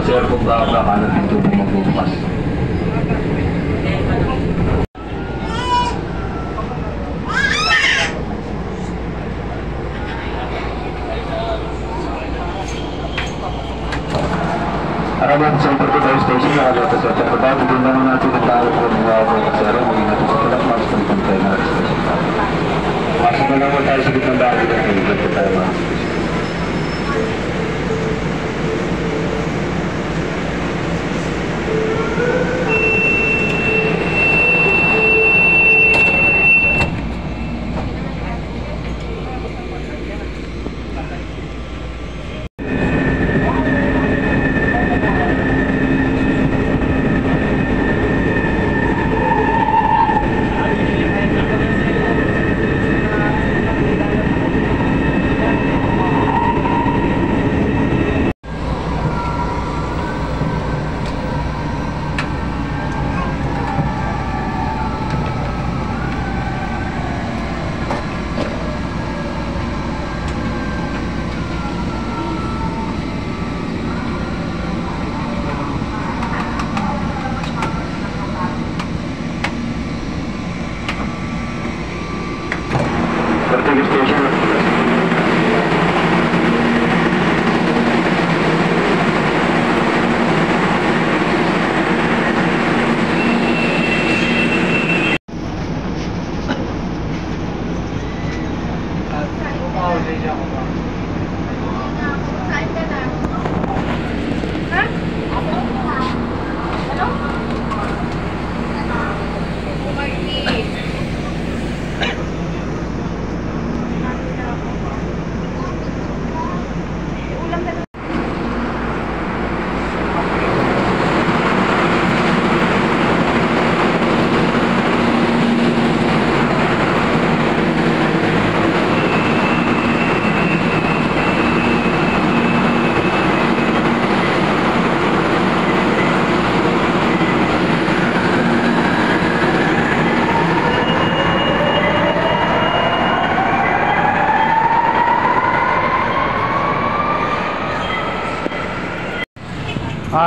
sir kung kakakanan dito kung magbubukas. Araman sa Portugal Station, nakagata sa Chapatag, hindi naman natin ang tao kung mga kasero, maging natin sa Palakmas, pagkang tayo na station. Masok na naman tayo sa gitang dahil dito, dito tayo mga.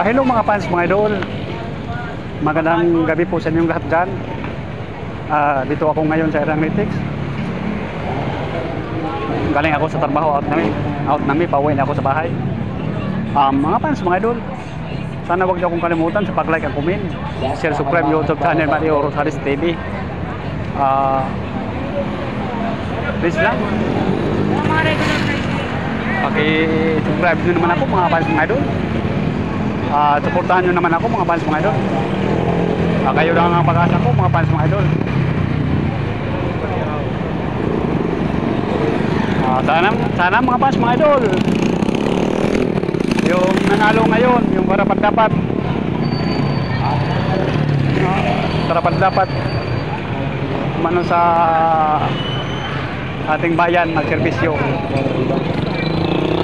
Hello mga fans, mga idol. Magandang gabi po sa inyong lahat dyan. Dito ako ngayon sa Analytics. Galing ako sa trabaho, out namin, pauwi na ako sa bahay. Mga fans, mga idol, sana huwag niyo akong kalimutan sa pag-like at comment, share, subscribe YouTube channel Mario Rosales TV. Please lang, paki-subscribe nyo naman ako mga fans, mga idol. Supportahan nyo naman ako mga fans, mga idol. Kayo lang ang pag-asa ko mga fans, mga idol. Sana mga fans, mga idol, yung nanalo ngayon, yung karapat-dapat umano sa ating bayan, magserbisyo,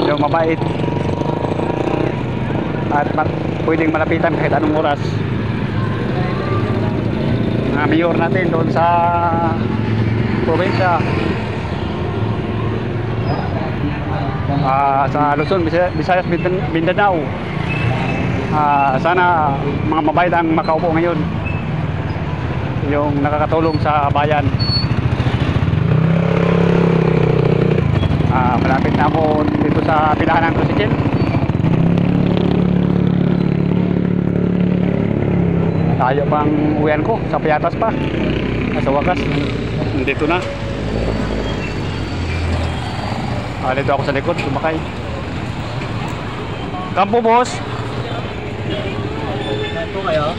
yung mabait at pwedeng malapitan kahit anong oras. Mayor natin doon sa probinsya, sa Luzon, Visayas, Mindanao. Sana mga mabait ang makaupo ngayon, yung nakakatulong sa bayan. Malapit na ako dito sa pilahan ng tricycle. Tayo pang uwian ko sa Piatas pa. Sa wakas, dito na. Dito ako sa likod, sumakay. Kampo, boss. Saan po kayo?